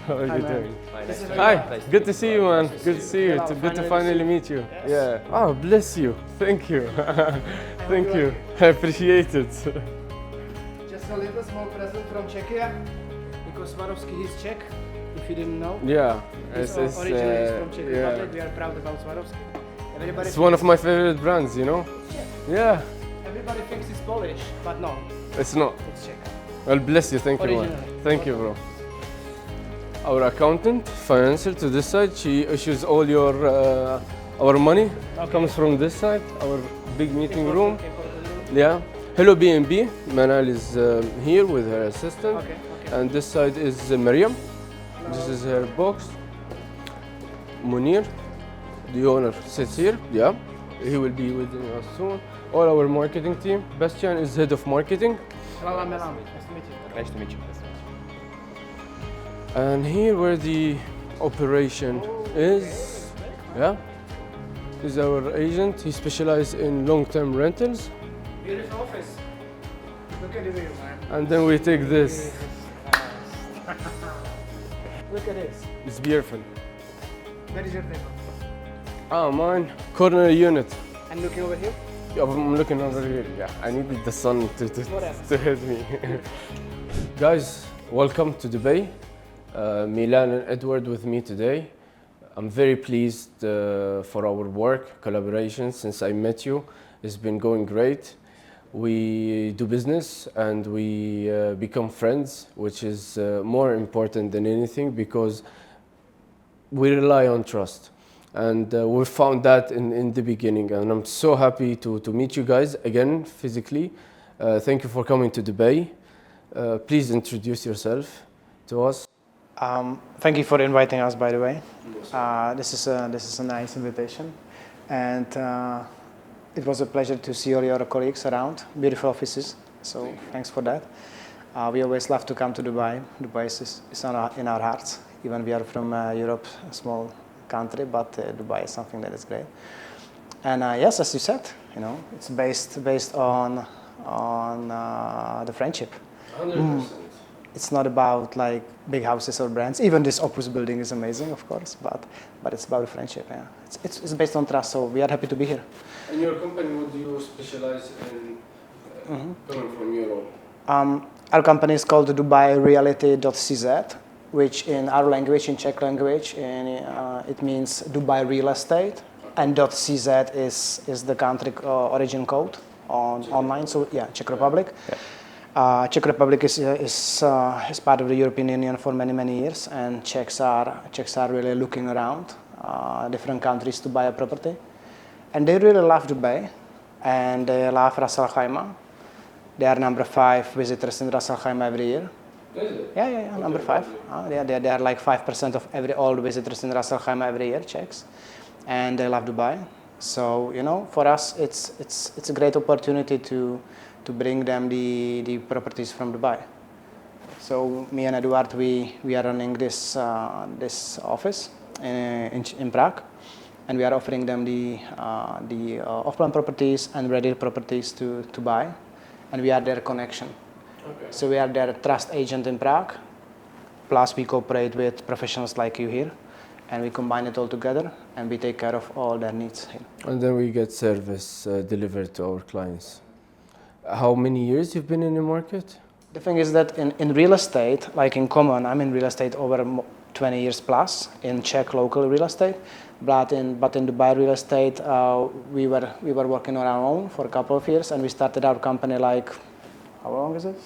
How are Hi, you man. doing? This is Hi, Imtiaz. good to see you, man. Good to see you. Hello, It's good to finally finally see you. meet you. Yes. Yeah. Oh, bless you. Thank you. Thank you you. like I appreciate it. Just a little small present from Czechia, because Swarovski is Czech, if you didn't know. Yeah. It's originally from Czech Republic. We are proud about Swarovski. Everybody It's one of my favorite brands, you know? Czech. Yeah. Everybody thinks it's Polish, but no, It's not. it's Czech. Well, bless you. Thank you, man. Originally. Thank you, bro. Our accountant, financial to this side, she issues all your our money. Okay. Comes from this side, our big meeting room. Important room. Yeah. Hello B&B. Manal is here with her assistant. Okay, okay. And this side is Mariam. This is her box. Munir, the owner, sits here. Yeah. He will be with us soon. All our marketing team. Bastian is head of marketing. Lala Melam. Nice to meet you. Nice to meet you. And here where the operation is, yeah, is our agent. He specializes in long-term rentals. Beautiful office. Look at the view, man. And then we take this. Look at this. It's beautiful. Where is your table? Ah, mine. Corner unit. And looking over here? Yeah, I'm looking over here. Yeah, I needed the sun Whatever. to hit me. Guys, welcome to Dubai. Milan and Edward with me today. I'm very pleased for our work, collaboration since I met you. It's been going great. We do business and we become friends, which is more important than anything because we rely on trust. And we found that in the beginning. And I'm so happy to meet you guys again physically. Thank you for coming to Dubai. Please introduce yourself to us. Thank you for inviting us, by the way. This is a nice invitation, and it was a pleasure to see all your colleagues around. Beautiful offices, so thanks for that. We always love to come to Dubai. Dubai is in our hearts. Even we are from Europe, a small country, but Dubai is something that is great. And yes, as you said, you know, it's based on the friendship. 100%. It's not about like big houses or brands. Even this Opus building is amazing, of course, but it's about friendship. Yeah, it's based on trust. So we are happy to be here. And your company, what do you specialize in coming from Europe? Our company is called DubaiReality.cz, which in our language, in Czech language, it means Dubai Real Estate, and .cz is the country origin code online. So yeah, Czech Republic. Yeah. Czech Republic is part of the European Union for many years, and Czechs are really looking around different countries to buy a property, and they really love Dubai, and they love Ras Al Khaimah. They are number 5 visitors in Ras Al Khaimah every year. Is it? Yeah, number 5. They are like 5% of all the visitors in Ras Al Khaimah every year, Czechs, and they love Dubai. So you know, for us, it's a great opportunity to bring them the properties from Dubai. So me and Eduard, we are running this office in Prague, and we are offering them the off-plan properties and ready properties to buy, and we are their connection. Okay. So we are their trust agent in Prague, plus we cooperate with professionals like you here, and we combine it all together, and we take care of all their needs here. And then we get service delivered to our clients. How many years you've been in the market? The thing is that in real estate, like in common, I'm in real estate over 20 years plus in Czech local real estate, but in Dubai real estate, we were working on our own for a couple of years, and we started our company like, how long is it?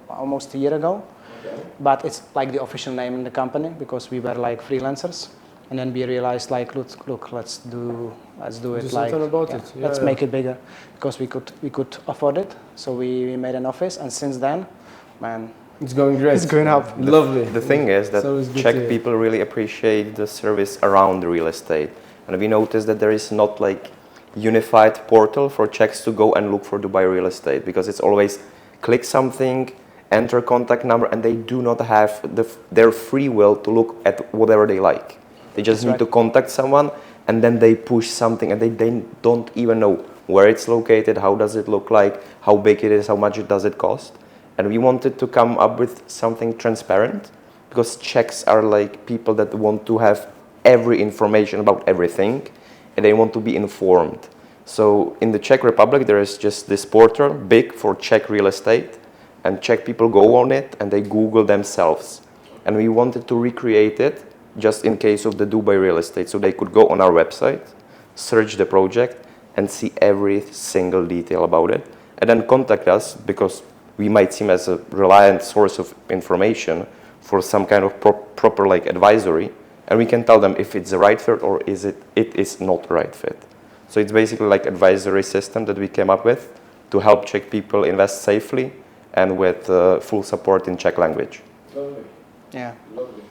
Almost a year ago. Okay. But it's like the official name in the company because we were like freelancers, and then we realized like, look, let's do it. Do like something about yeah, it. Yeah, let's make it bigger because we could afford it. So we made an office, and since then, man, It's going great. it's going up. Lovely. The thing is that So it's good to Czech hear. people really appreciate the service around the real estate. And we noticed that there is not like unified portal for Czechs to go and look for Dubai real estate, because it's always click something, enter contact number, and they do not have their free will to look at whatever they like. They just need to contact someone, and then they push something, and they don't even know where it's located, how does it look like, how big it is, how much does it cost. And we wanted to come up with something transparent, because Czechs are like people that want to have every information about everything, and they want to be informed. So in the Czech Republic, there is just this portal, big for Czech real estate, and Czech people go on it and they Google themselves. And we wanted to recreate it just in case of the Dubai real estate. So they could go on our website, search the project, and see every single detail about it. And then contact us because we might seem as a reliant source of information for some kind of proper like advisory. And we can tell them if it's the right fit or it is not the right fit. So it's basically like advisory system that we came up with to help Czech people invest safely and with full support in Czech language. Lovely. Yeah, Lovely.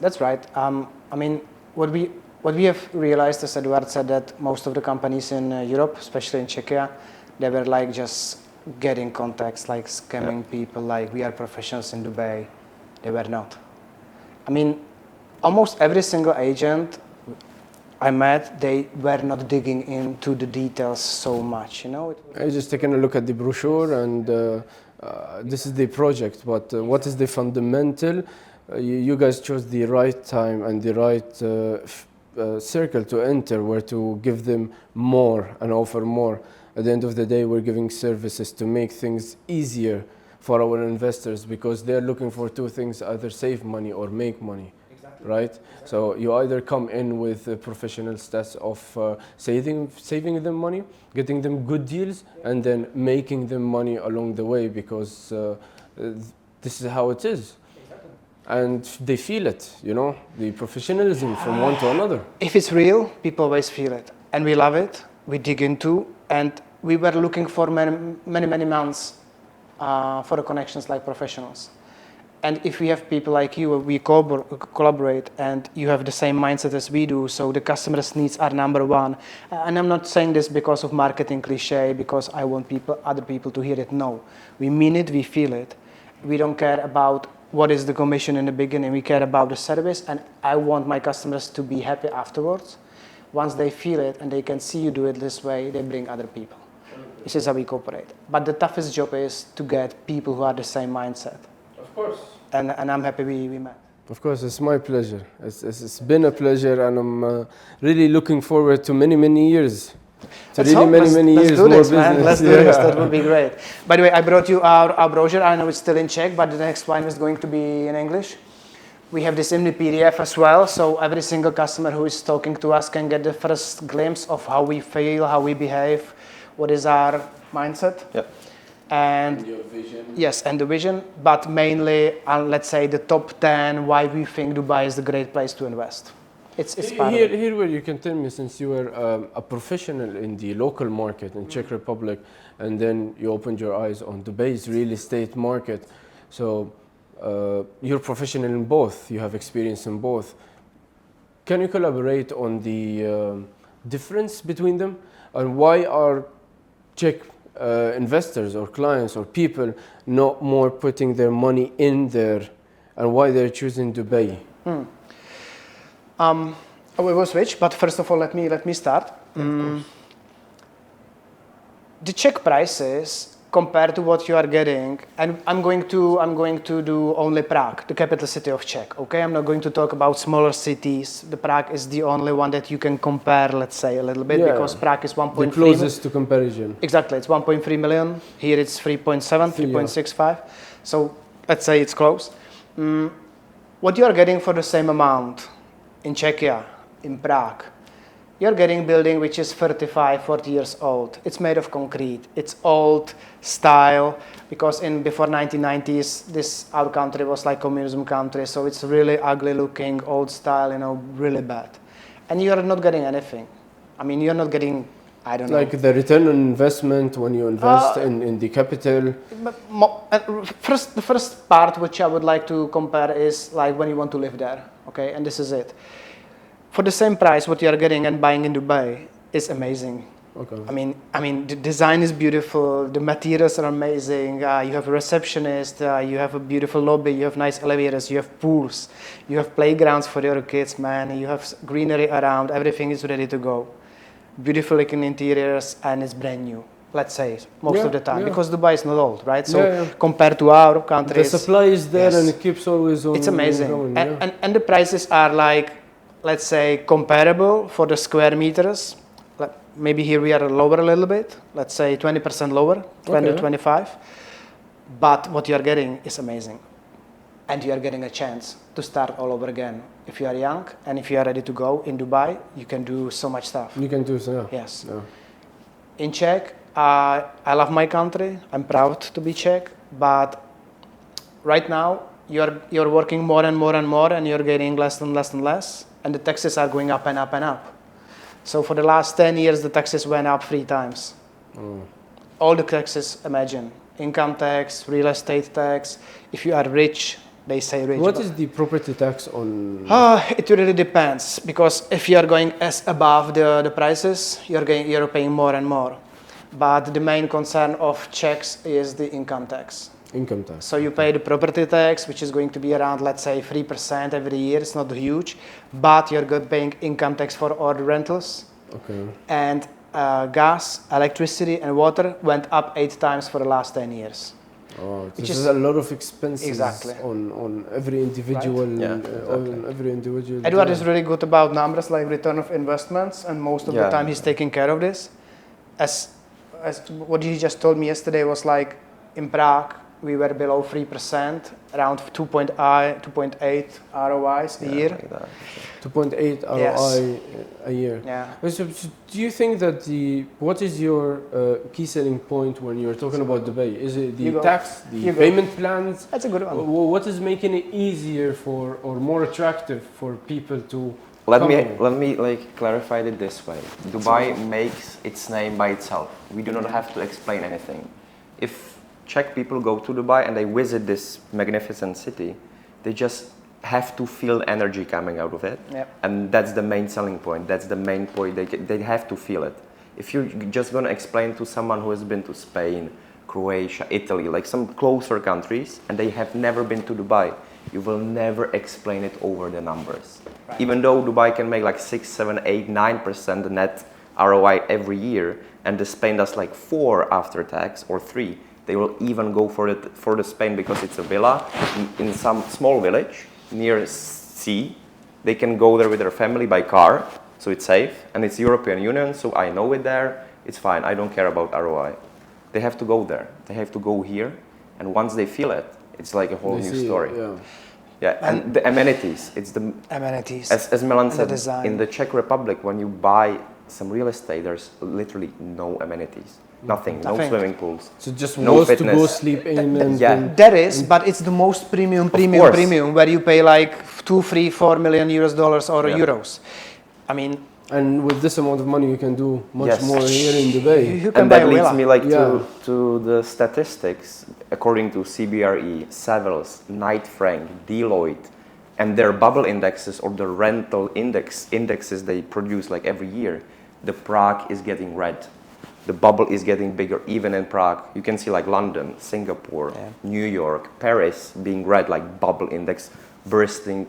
that's right. I mean, what we have realized, as Eduard said, that most of the companies in Europe, especially in Czechia, they were like just getting contacts, like scamming people, like we are professionals in Dubai. They were not. I mean, almost every single agent I met, they were not digging into the details so much, you know. I just taken a look at the brochure, and this is the project. But what is the fundamental? You guys chose the right time and the right circle to enter, where to give them more and offer more. At the end of the day, we're giving services to make things easier for our investors, because they're looking for two things: either save money or make money. Exactly. Right? Exactly. So you either come in with professional stats of saving them money, getting them good deals, and then making them money along the way, because this is how it is. Exactly. And they feel it, you know, the professionalism from one to another. If it's real, people always feel it. And we love it. We dig into, and we were looking for many months for the connections like professionals. And if we have people like you, we collaborate, and you have the same mindset as we do, so the customer's needs are number one. And I'm not saying this because of marketing cliche, because I want other people to hear it. No, we mean it, we feel it. We don't care about what is the commission in the beginning, we care about the service, and I want my customers to be happy afterwards. Once they feel it and they can see you do it this way, they bring other people. This is how we cooperate. But the toughest job is to get people who are the same mindset. Of course. And I'm happy we met. Of course, it's my pleasure. It's been a pleasure, and I'm really looking forward to many years. Let's do more this, business. Man. Let's do this. That would be great. By the way, I brought you our brochure. I know it's still in Czech, but the next one is going to be in English. We have this in the PDF as well, so every single customer who is talking to us can get the first glimpse of how we feel, how we behave, what is our mindset. Yep. And your vision. Yes, and the vision, but mainly, let's say, the top 10 why we think Dubai is a great place to invest. It's part of it. Here where you can tell me, since you were a professional in the local market in Czech Republic, and then you opened your eyes on Dubai's real estate market. So you're professional in both, you have experience in both. Can you collaborate on the difference between them, and why are Czech investors or clients or people not more putting their money in there, and why they're choosing Dubai? We will switch, but first of all, let me start. The Czech prices compared to what you are getting, and I'm going to do only Prague, the capital city of Czech. Okay, I'm not going to talk about smaller cities. The Prague is the only one that you can compare, let's say, a little bit, because Prague is 1.3. The closest to comparison. Exactly, it's 1.3 million. Here it's 3.7, 3.65. So let's say it's close. What you are getting for the same amount in Czechia, in Prague, you're getting a building which is 35, 40 years old. It's made of concrete. It's old style, because before 1990s, our country was like communism country, so it's really ugly looking, old style, you know, really bad. And you're not getting anything. I mean, you're not getting, I don't know. Like the return on investment when you invest in the capital. The first part which I would like to compare is like when you want to live there, okay? And this is it. For the same price, what you are getting and buying in Dubai is amazing. Okay. I mean, the design is beautiful. The materials are amazing. You have a receptionist. You have a beautiful lobby. You have nice elevators. You have pools. You have playgrounds for your kids, man. You have greenery around. Everything is ready to go. Beautiful looking interiors, and it's brand new. let's say, most Yeah, of the time, yeah. because Dubai is not old, right? So Yeah, yeah. compared to our The countries, supply is there Yes. and it keeps always on. it's amazing. Going, and, yeah. and the prices are like, let's say, comparable for the square meters. Maybe here we are lower a little bit, let's say 20% lower, 20 to Okay. 25. But what you are getting is amazing. And you are getting a chance to start all over again. If you are young and if you are ready to go in Dubai, you can do so much stuff. You can do so. Yeah. Yes. Yeah. In Czech, I love my country. I'm proud to be Czech. But right now, you're working more and more and more, and you're getting less and less and less. And the taxes are going up and up and up. So for the last 10 years, the taxes went up 3 times. All the taxes, imagine. Income tax, real estate tax. If you are rich, they say rich. What is the property tax on? It really depends, because if you are going as above the prices, you're paying more and more. But the main concern of Czechs is the income tax. Income tax. So you pay the property tax, which is going to be around, let's say, 3% every year. It's not huge, but you're paying income tax for all the rentals. Okay. And gas, electricity, and water went up 8 times for the last 10 years. Oh, Which this is- is a lot of expenses Exactly. on every individual. Yeah, On every individual. Edward yeah. is really good about numbers like return of investments, and most of the Yeah. time he's taking care of this. As what he just told me yesterday was like, in Prague we were below 3%, around 2.8 ROIs a year. Like that. 2.8 ROI Yes. a year. Yeah. So do you think that what is your key selling point when you're talking about Dubai? Is it You the go. tax, the You go. payment plans? That's a good one. What is making it easier for or more attractive for people to Let come me here? let me like clarify it this way. Dubai makes its name by itself. We do not have to explain anything. If Czech people go to Dubai and they visit this magnificent city, they just have to feel energy coming out of it. Yep. And that's the main selling point. That's the main point. They have to feel it. If you're just going to explain to someone who has been to Spain, Croatia, Italy, like some closer countries, and they have never been to Dubai, you will never explain it over the numbers. Right. Even though Dubai can make like 6, 7, 8, 9% net ROI every year, and the Spain does like 4 after tax or 3, they will even go for the Spain because it's a villa in some small village near sea. They can go there with their family by car, so it's safe, and it's European Union, so I know it there, it's fine, I don't care about ROI. They have to go there, they have to go here, and once they feel it, it's like a whole They new see it, story. yeah. Yeah, and the amenities, it's the, Amenities. as Milan and the said, design. in the Czech Republic, when you buy some real estate, there's literally no amenities. Nothing, no Nothing. swimming pools. So just No walls to fitness. go sleep in and Yeah. and- There is, but it's the most premium, course. where you pay like 2, 3, 4 million US dollars or Yeah. euros. I mean, and with this amount of money you can do much Yes. more here in Dubai. you can And buy that a leads villa. me like Yeah. to the statistics. According to CBRE, Savills, Knight Frank, Deloitte, and their bubble indexes or the rental indexes they produce like every year, the Prague is getting red. The bubble is getting bigger even in Prague. You can see like London, Singapore, Yeah. New York, Paris being red, like bubble index bursting,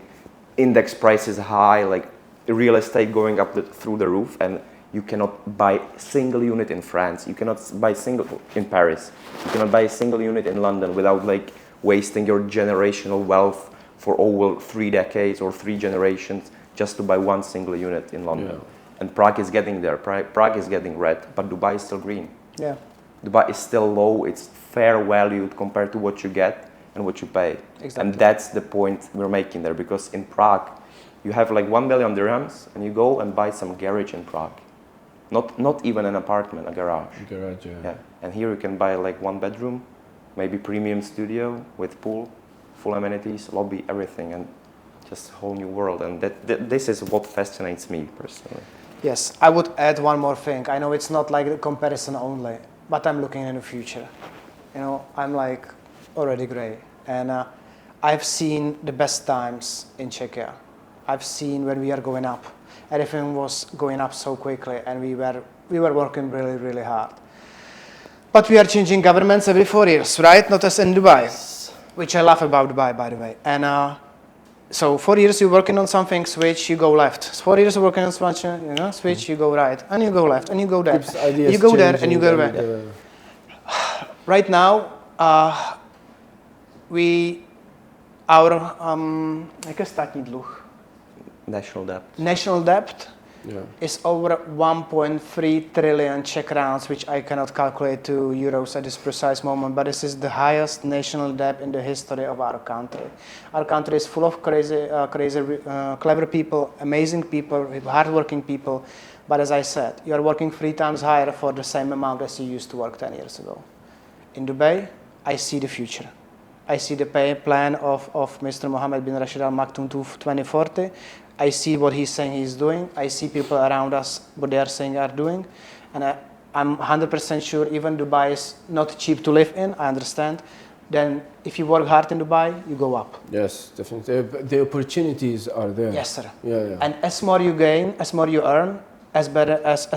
index prices high, like real estate going up through the roof, and you cannot buy a single unit in France. You cannot buy single in Paris. You cannot buy a single unit in London without like wasting your generational wealth for over 3 decades or 3 generations just to buy one single unit in London. Yeah. And Prague is getting there. Prague is getting red, but Dubai is still green. Yeah. Dubai is still low. It's fair valued compared to what you get and what you pay. Exactly. And that's the point we're making there, because in Prague, you have like 1 million dirhams and you go and buy some garage in Prague. Not even an apartment, a garage. Garage, yeah. Yeah. And here you can buy like 1 bedroom, maybe premium studio with pool, full amenities, lobby, everything, and just a whole new world. And this is what fascinates me personally. Yes, I would add one more thing. I know it's not like a comparison only, but I'm looking in the future. You know, I'm like already gray, and I've seen the best times in Czechia. I've seen when we are going up. Everything was going up so quickly, and we were working really, really hard. But we are changing governments every 4 years, right? Not as in Dubai, which I love about Dubai, by the way. And So 4 years you're working on something, switch, you go left. 4 years you're working on something, switch, you go right, and you go left, and you go there. You go there, and you go back. Right now, jaké státní dluh? National debt is over 1.3 trillion Czech crowns, which I cannot calculate to euros at this precise moment, but this is the highest national debt in the history of our country. Our country is full of crazy, clever people, amazing people, hardworking people, but as I said, you are working 3 times higher for the same amount as you used to work 10 years ago. In Dubai, I see the future. I see the plan of Mr. Mohammed bin Rashid Al Maktoum to 2040. I see what he's saying he's doing. I see people around us, what they are saying are doing. And I'm 100% sure even Dubai is not cheap to live in, I understand. Then if you work hard in Dubai, you go up. Yes, definitely. The opportunities are there. Yes, sir. Yeah. And as more you gain, as more you earn, as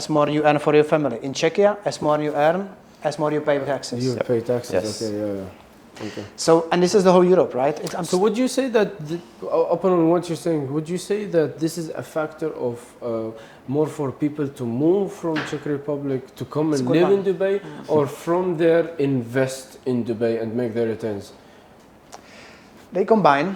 more you earn for your family. In Czechia, as more you earn, as more you pay taxes. You pay taxes, yes. Okay, yeah. Okay. So, and this is the whole Europe, right? So would you say that, upon what you're saying, would you say that this is a factor of more for people to move from Czech Republic to come and live in Dubai, or from there invest in Dubai and make their returns? They combine.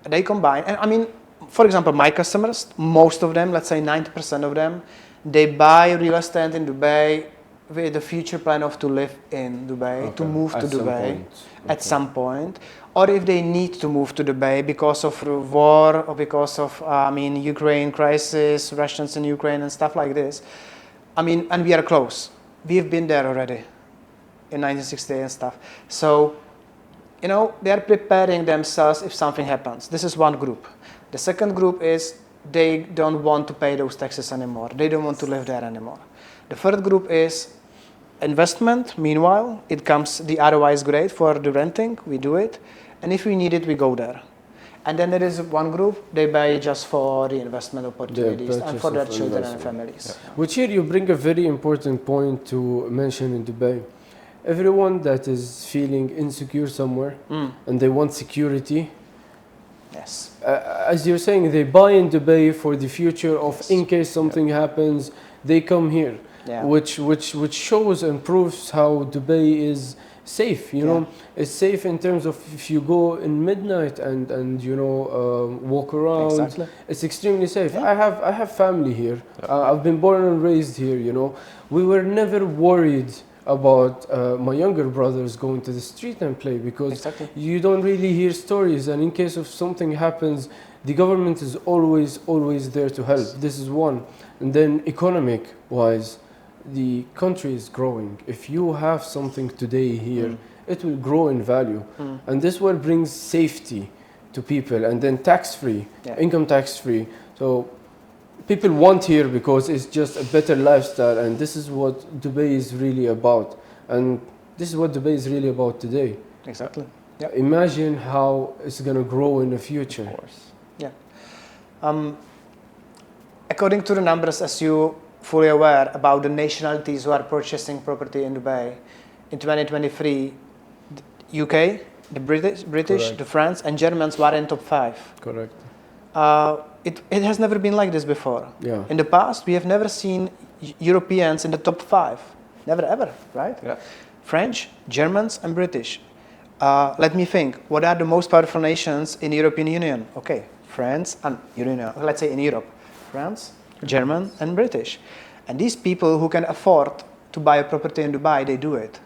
And I mean, for example, my customers, most of them, let's say 90% of them, they buy real estate in Dubai with the future plan of to live in Dubai, to move to Dubai at some point, or if they need to move to Dubai because of war or because of Ukraine crisis, Russians in Ukraine and stuff like this. I mean, and we are close. We've been there already in 1968 and stuff. So, they are preparing themselves if something happens. This is one group. The second group is they don't want to pay those taxes anymore. They don't want to live there anymore. The third group is investment. Meanwhile, it comes, the ROI is great for the renting, we do it. And if we need it, we go there. And then there is one group, they buy just for the investment opportunities and for their children and families. Yeah. Which here you bring a very important point to mention in Dubai. Everyone that is feeling insecure somewhere and they want security. Yes. As you're saying, they buy in Dubai for the future of in case something happens, they come here. Yeah. Which shows and proves how Dubai is safe. You know, it's safe in terms of if you go in midnight and walk around. Exactly. It's extremely safe. Yeah. I have family here. I've been born and raised here. We were never worried about my younger brothers going to the street and play because you don't really hear stories, and in case of something happens, the government is always there to help. This is one. And then economic wise, the country is growing. If you have something today here, it will grow in value. And this what brings safety to people. And then tax-free, income tax-free. So people want here because it's just a better lifestyle, and this is what Dubai is really about. And this is what Dubai is really about today. Exactly. Yeah. Imagine how it's going to grow in the future. Of course. Yeah. According to the numbers, as you fully aware about the nationalities who are purchasing property in Dubai, in 2023, the UK, the British, the French, and Germans were in top 5. Correct. It has never been like this before. Yeah. In the past, we have never seen Europeans in the top 5. Never ever, right? Yeah. French, Germans, and British. Let me think. What are the most powerful nations in the European Union? Okay, France and let's say in Europe, France, German, and British. And these people who can afford to buy a property in Dubai, they do it.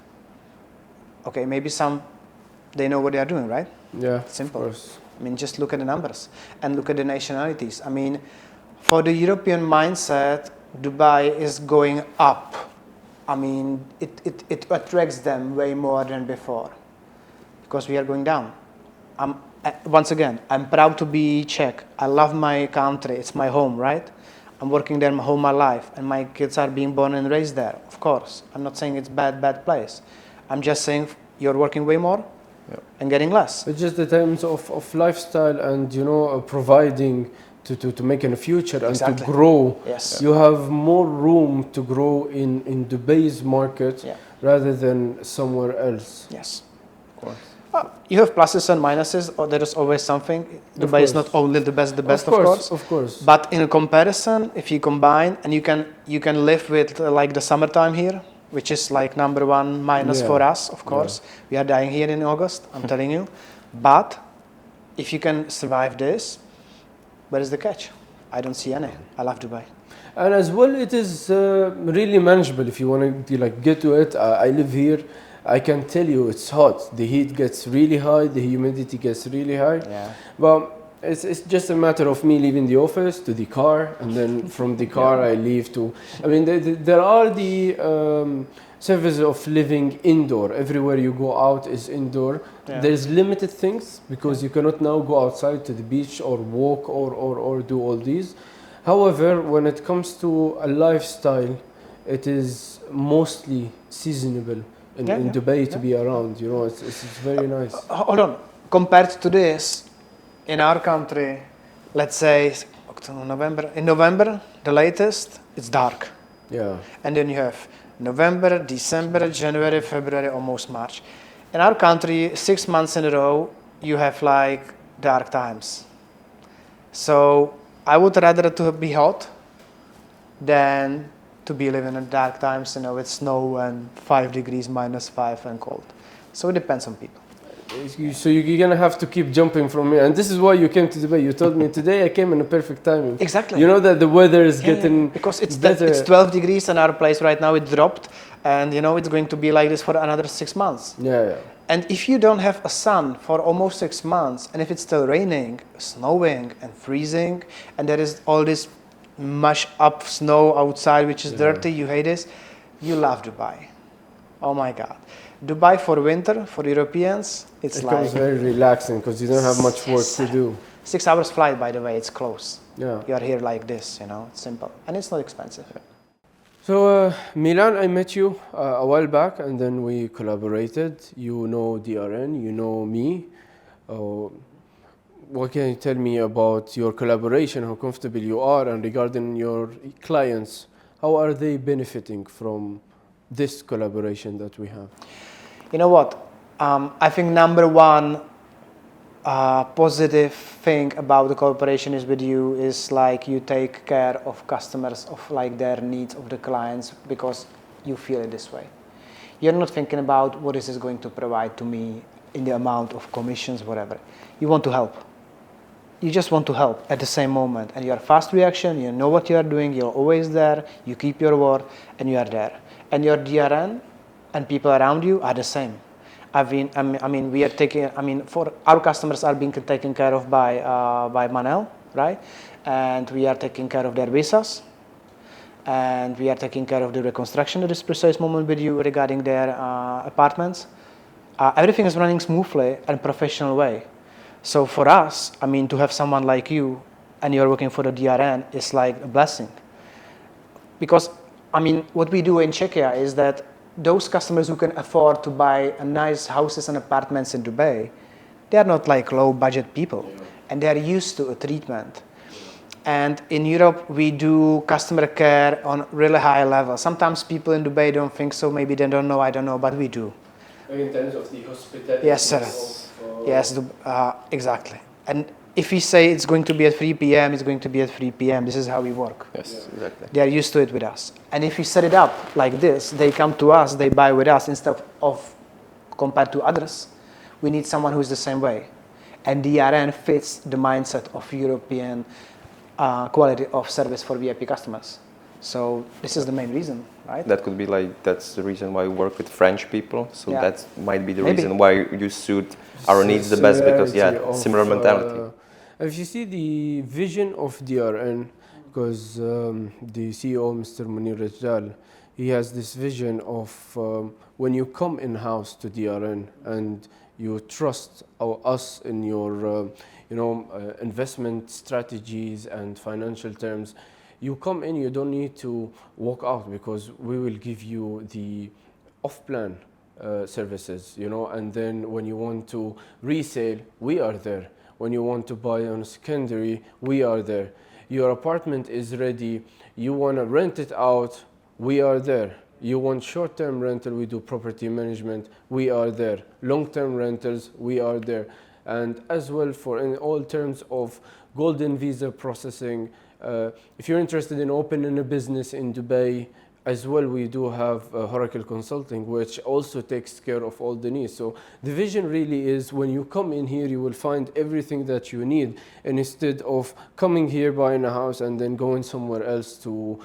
Okay, maybe some, they know what they are doing, right? Yeah, simple. Of course. I mean, just look at the numbers and look at the nationalities. I mean, for the European mindset, Dubai is going up. I mean, it attracts them way more than before because we are going down. Once again, I'm proud to be Czech. I love my country. It's my home, right? I'm working there all my life, and my kids are being born and raised there, of course. I'm not saying it's bad place. I'm just saying you're working way more and getting less. It's just the terms of lifestyle and, providing to make in the future and to grow. Yes. You have more room to grow in Dubai's market rather than somewhere else. Yes. Of course. You have pluses and minuses, or there is always something. Dubai is not only the best, of course. Of course. But in a comparison, if you combine, and you can live with like the summertime here, which is like number one minus for us, of course. We are dying here in August, I'm telling you. But if you can survive this, where is the catch? I don't see any. I love Dubai. And as well, it is really manageable if you want to like get to it. I live here. I can tell you it's hot. The heat gets really high. The humidity gets really high. Yeah. But it's just a matter of me leaving the office to the car, and then from the car I leave to. I mean, there are the services of living indoor. Everywhere you go out is indoor. Yeah. There's limited things because you cannot now go outside to the beach or walk or do all these. However, when it comes to a lifestyle, it is mostly seasonable in Dubai to be around. You know, it's very nice. Hold on. Compared to this, in our country, let's say October, November. In November, the latest, it's dark. Yeah. And then you have November, December, January, February, almost March. In our country, 6 months in a row, you have like dark times. So I would rather to be hot than to be living in dark times, you know, with snow and 5 degrees, -5 and cold. So it depends on people. So you're gonna have to keep jumping from here, and this is why you came to Dubai. You told me today I came in a perfect timing. Exactly. You know that the weather is getting because better. It's 12 degrees in our place right now. It dropped, and you know it's going to be like this for another 6 months. Yeah. And if you don't have a sun for almost 6 months, and if it's still raining, snowing, and freezing, and there is all this mush up snow outside, which is dirty, you hate this, you love Dubai. Oh my God. Dubai for winter, for Europeans, it becomes very relaxing because you don't have much work to do. 6 hours flight, by the way, it's close. Yeah. You are here like this, you know, it's simple. And it's not expensive. So Milan, I met you a while back and then we collaborated. You know DRN, you know me. What can you tell me about your collaboration, how comfortable you are, and regarding your clients, how are they benefiting from this collaboration that we have? You know what? I think number one positive thing about the cooperation is with you is like you take care of customers, of like their needs of the clients because you feel it this way. You're not thinking about what is this going to provide to me in the amount of commissions, whatever. You want to help. You just want to help at the same moment, and you are fast reaction. You know what you are doing. You're always there. You keep your word, and you are there. And your DRN and people around you are the same. We are taking. For our customers are being taken care of by Manel, right? And we are taking care of their visas, and we are taking care of the reconstruction at this precise moment with you regarding their apartments. Everything is running smoothly and professional way. So for us, to have someone like you and you're working for the DRN is like a blessing. Because, what we do in Czechia is that those customers who can afford to buy a nice houses and apartments in Dubai, they are not like low budget people and they are used to a treatment. And in Europe, we do customer care on really high level. Sometimes people in Dubai don't think so, maybe they don't know, I don't know, but we do. In terms of the hospitality. Yes, sir. Yes, exactly. And if we say it's going to be at 3 p.m., it's going to be at 3 p.m. This is how we work. Yes, exactly. They are used to it with us. And if we set it up like this, they come to us, they buy with us instead of compared to others. We need someone who is the same way. And DRN fits the mindset of European quality of service for VIP customers. So this is the main reason, right? That could be that's the reason why we work with French people. So that might be the reason why you suit our needs the best because similar mentality. If you see the vision of DRN, because the CEO, Mr. Munir Rajal, he has this vision of when you come in-house to DRN and you trust us in your investment strategies and financial terms, you come in, you don't need to walk out because we will give you the off-plan services, and then when you want to resale, we are there. When you want to buy on a secondary, we are there. Your apartment is ready, you want to rent it out, we are there. You want short-term rental, we do property management, we are there. Long-term rentals, we are there. And as well for in all terms of golden visa processing, if you're interested in opening a business in Dubai, as well, we do have Oracle Consulting, which also takes care of all the needs. So the vision really is when you come in here, you will find everything that you need. And instead of coming here, buying a house, and then going somewhere else to,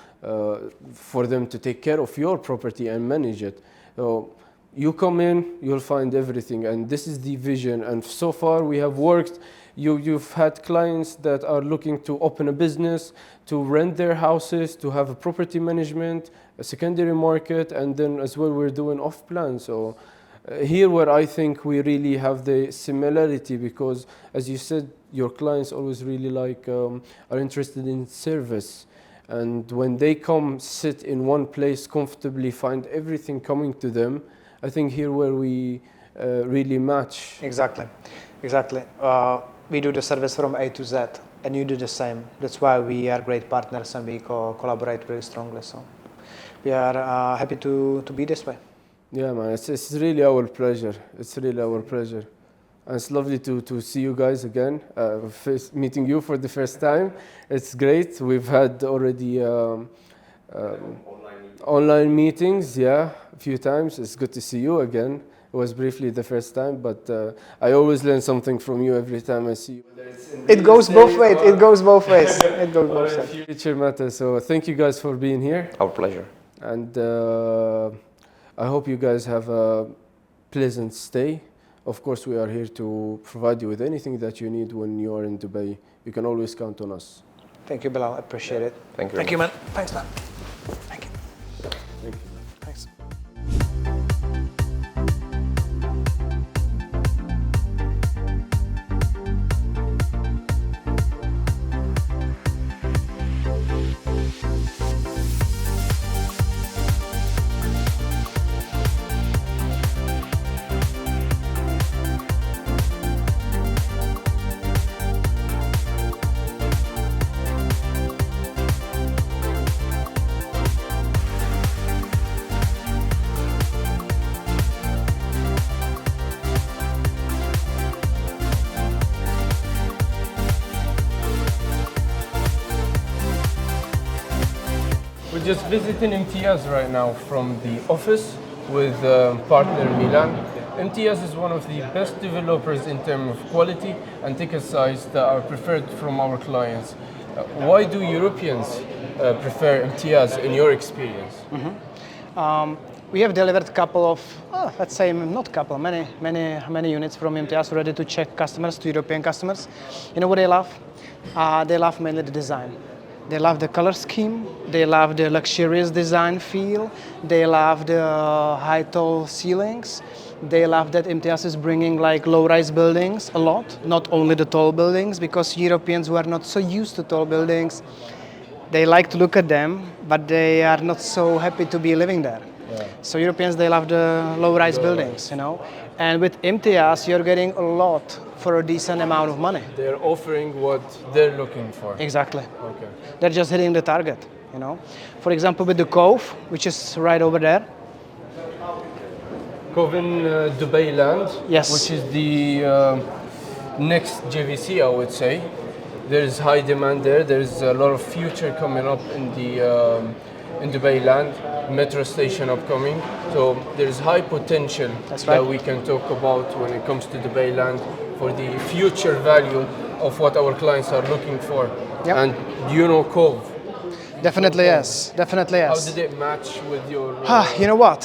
for them to take care of your property and manage it. So you come in, you'll find everything. And this is the vision. And so far, we have worked. You've had clients that are looking to open a business, to rent their houses, to have a property management, a secondary market, and then as well we're doing off-plan. So here where I think we really have the similarity, because as you said, your clients always really like, are interested in service. And when they come sit in one place comfortably, find everything coming to them, I think here where we really match. Exactly. We do the service from A to Z, and you do the same. That's why we are great partners and we collaborate really strongly. So we are happy to be this way. Yeah, man, it's really our pleasure. It's really our pleasure. And it's lovely to see you guys again, meeting you for the first time. It's great. We've had already online meetings, yeah, a few times. It's good to see you again. It was briefly the first time, but I always learn something from you every time I see you. It goes both ways. It goes both ways. It goes both ways. Future matters. So thank you guys for being here. Our pleasure. And I hope you guys have a pleasant stay. Of course, we are here to provide you with anything that you need when you are in Dubai. You can always count on us. Thank you, Bilal. I appreciate it. Thank you. Thank you, man. Thanks, man. Thank you. Thank you. Thanks. We're just visiting Imtiaz right now from the office with partner Milan. Imtiaz is one of the best developers in terms of quality and ticket size that are preferred from our clients. Why do Europeans prefer Imtiaz in your experience? We have delivered a couple of, let's say not couple, many units from Imtiaz already to Czech customers, to European customers. You know what they love? They love mainly the design. They love the color scheme, they love the luxurious design feel, they love the high tall ceilings, they love that Imtiaz is bringing like low-rise buildings a lot, not only the tall buildings, because Europeans who are not so used to tall buildings, they like to look at them, but they are not so happy to be living there. Yeah. So Europeans, they love the low-rise buildings, you know. And with Imtiaz, you're getting a lot for a decent amount of money. They're offering what they're looking for. Exactly. Okay. They're just hitting the target, you know. For example, with the Cove, which is right over there. Cove in Dubai Land, yes. Which is the next JVC, I would say. There's high demand there. There's a lot of future coming up in the in Dubai Land, metro station upcoming. So there's high potential that we can talk about when it comes to Dubai Land for the future value of what our clients are looking for. Yep. And you know Cove? Definitely yes, definitely yes. How did it match with your... You know what,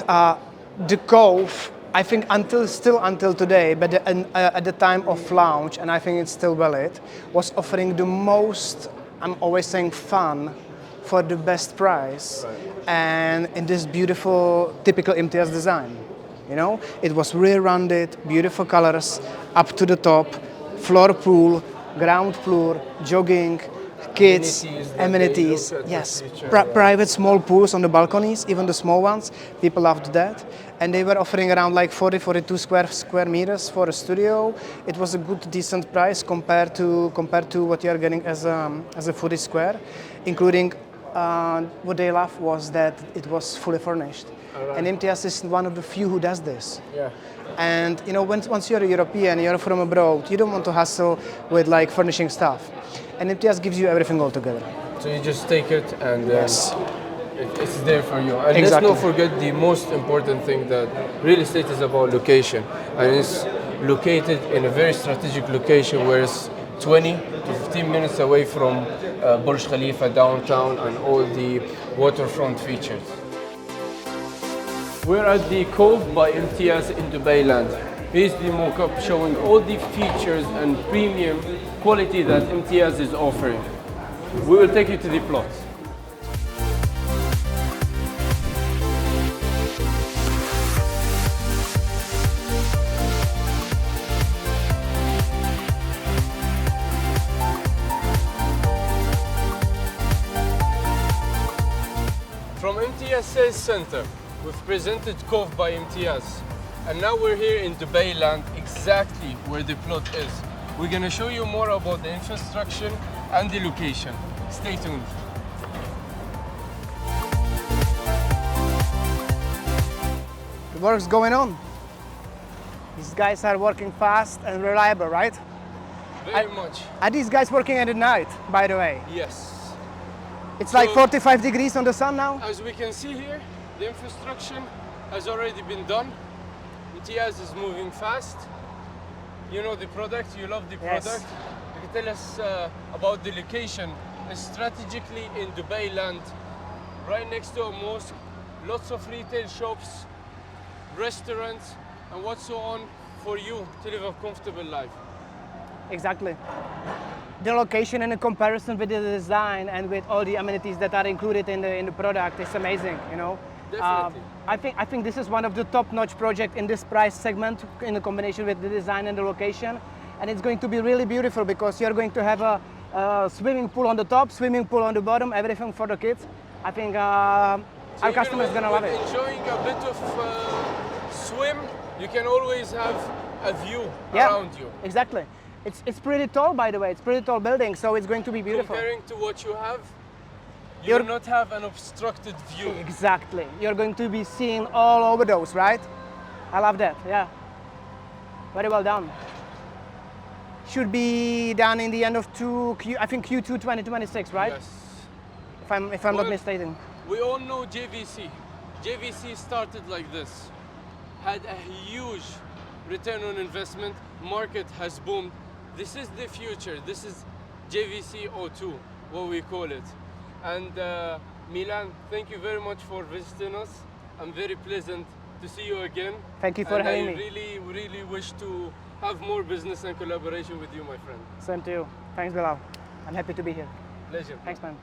the Cove, I think still until today, but at the time of launch, and I think it's still valid, was offering the most, I'm always saying fun, for the best price, and in this beautiful, typical Imtiaz design. You know, it was rear-rounded, beautiful colors, up to the top, floor pool, ground floor, jogging, kids, amenities, yes, private small pools on the balconies, even the small ones. People loved that, and they were offering around like 42 square meters for a studio. It was a good, decent price compared to what you are getting as a 40 square, including what they loved was that it was fully furnished. Alright. And Imtiaz is one of the few who does this. Yeah. And you know, once you're a European, you're from abroad, you don't want to hustle with like furnishing stuff. And Imtiaz gives you everything all together. So you just take it and Yes. it's there for you. And Exactly. let's not forget the most important thing, that real estate is about location. And it's located in a very strategic location where it's 20 to 15 minutes away from Burj Khalifa downtown and all the waterfront features. We're at the Cove by Imtiaz in Dubai Land. Here's the mock-up showing all the features and premium quality that Imtiaz is offering. We will take you to the plots. From Imtiaz Sales Center, we've presented Cove by Imtiaz. And now we're here in Dubai Land, exactly where the plot is. We're gonna show you more about the infrastructure and the location. Stay tuned. The work's going on. These guys are working fast and reliable, right? Very much. Are these guys working at night, by the way? Yes. It's like So- 45 degrees on the sun now. As we can see here, the infrastructure has already been done. Imtiaz is moving fast. You know the product, you love the Yes. product. You can tell us about the location. It's strategically in Dubai Land, right next to a mosque, lots of retail shops, restaurants, and what's so on for you to live a comfortable life. Exactly. The location and the comparison with the design and with all the amenities that are included in the product is amazing. You know. Definitely. I think this is one of the top-notch projects in this price segment in the combination with the design and the location, and it's going to be really beautiful because you're going to have a swimming pool on the top, swimming pool on the bottom, everything for the kids. I think our customer is gonna love it. Enjoying a bit of swim, you can always have a view Yeah, around you. exactly. It's pretty tall, by the way. It's pretty tall building, so it's going to be beautiful. Comparing to what you have, you You're- will not have an obstructed view. Exactly. You're going to be seeing all over those, right? I love that. Yeah. Very well done. Should be done in the end of I think Q2 2026, right? Yes. If I'm not Well- mistaken. We all know JVC. JVC started like this, had a huge return on investment, market has boomed. This is the future. This is JVC 02, what we call it. And Milan, thank you very much for visiting us. I'm very pleasant to see you again. Thank you for and having I me. really wish to have more business and collaboration with you, my friend. Same to you. Thanks, Bilal. I'm happy to be here. Pleasure. Thanks, man.